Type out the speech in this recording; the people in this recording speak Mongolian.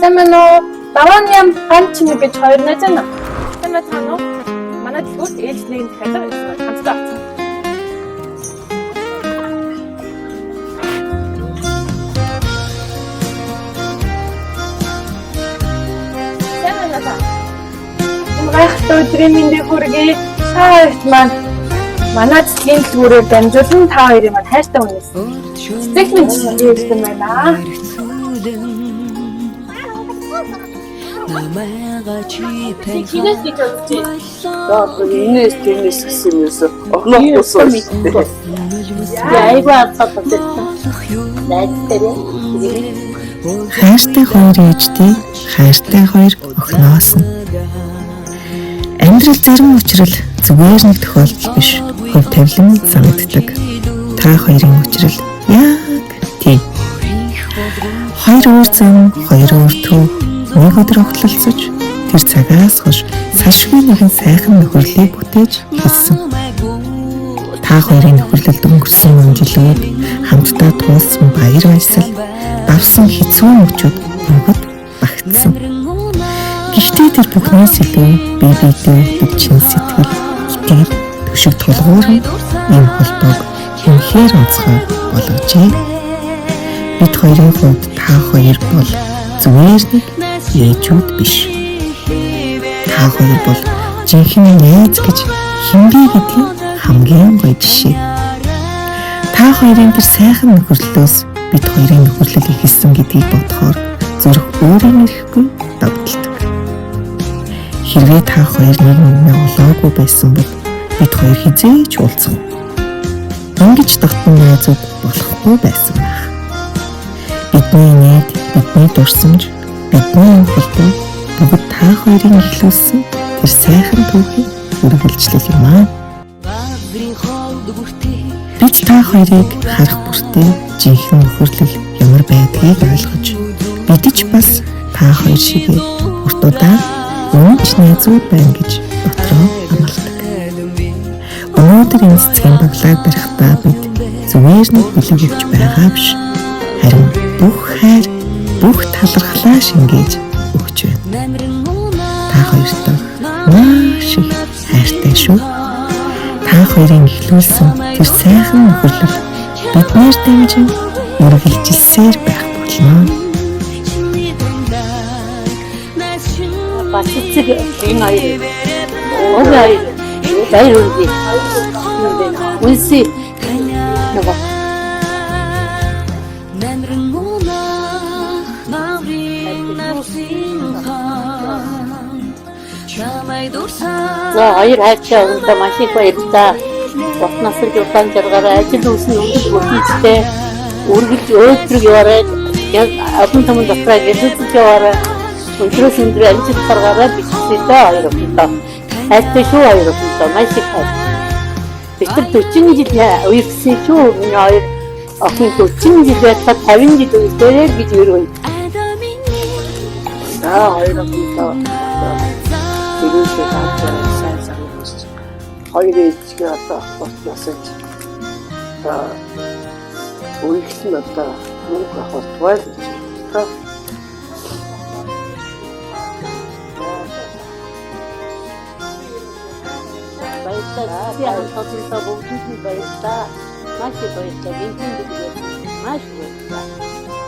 Сайн уу? Даван ям ганч нэг гэж хоёр найз байна. Сайн байна уу? Манай дэлгүүрт ээлжлэгийн дахиад хамтдаа авсан. Сайн байна та. Гайхалтай өдрийн мэндийг хүргэе. Саавт маань манай дэлхийн дэлгүүрээр дамжуулан та хоёрын маань хайртай хүнээс сэтгэл минь хэлсэн байна. Чинээс гэж бодчих. Инээс тэрнээс гэсэн юмээс огноосон. Яйгаа цаатдаг. Найдтайраа. Хайртай хоёр ээжтэй, хайртай хоёр охиноос нь. Амьдрал зарим учрал зүгээр нэг тохиолдол биш, хөв тавилан санагддаг. Та хоёрын учрал яг тийм. Хоёр өөр зам, хоёр өөр төв нэг өдөр огтлолцож тэр цагаас хойш салшгүй нэгэн сайхан нөхөрлөлийг бүтээж хэлсэн. Та хоёрын нөхөрлөлд өнгөрсөн жилүүд хамтдаа туулсан баяр баясгал, давсан хэцүү мөчүүд бүгд багтсан. Гэхдээ тэр бүхнээс илүү бие биедээ өвчин сэтгэл, итгэл, төшиг тулгуур энэ холбоог үнэхээр онцгой болгожээ. Бид хоёрын хувьд та хоёр бол зүгээр нэг ээжүүд биш. Та хоёр бол жинхэнэ найз гэж хинбэ гэдгийг хамгийн гоё жишээ. Та хоёрын тэр сайхан нөхөрлөлөөс бид хоёрын нөхөрлөл ихэлсэн гэдгийг бодохоор зүрх өөрийн ирэхгүй давталдаг. Хэрвээ та хоёр нэг нэгнээ олоогүй байсан бол бид хоёр хизээч уулзах. Ингэж татсан найзууд болохгүй байсан байх. Бидний нийт, бидний дурсамж, бидний холбоо бүгд та хоёрын эхлүүлсэн тэр сайхан түүхийг үргэлжлэх юм аа. Бид та хоёрыг харах бүртээ жинхэнэ нөхөрлөл ямар байдгийг ойлгож, бид ч бас та хоёр шиг урт удаа үнэнч найзууд байна гэж дотроо амлалдаг. Өнөөдөр энэ цэцгийн баглааг барихдаа бид зүгээр нэг бүлэг өгч байгаа биш. Харин бүх хайр, бүх талархлаа шингээж өгч байна. Та хоёртой маш их хайртай шүү. Та хоёрын эхлүүлсэн тэр сайхан нөхөрлөл биднээр дамжин үргэлжилсээр байх болно. Баццэг энэ аяа. Ой, баяр үргэлж. Үнси. Нөгөө За хоёр хайртай өнөдөө маш их баярлалаа. Утнаас л удаан жаргаараа ажил үүснэ үргэлжтэй үргэлж өөдрөг яваарай. Яг олон том дотроо гэрэлцэж яваарай. Өнөөдрөөс өндөр амжилт гаргаарай бичсэдээ хоёр өдөө. Хайртай шүү хоёр өдөө маш их хайр. Бид 40 жил үерсэн шүү миний хоёр охин 40 жил байхад 50 жил үерсээр гэж өрөө. За хоёр өдөө. Тэрүүсээ сайн санагдаж хоёр ээжгээ одоо болтноос ч өөрчлөн одоо мөнгө авах туйл та баярлалаа хаталтаа бүгдийг баярлалаа маш их баярлалаа гинтэн бүгд маш баярлалаа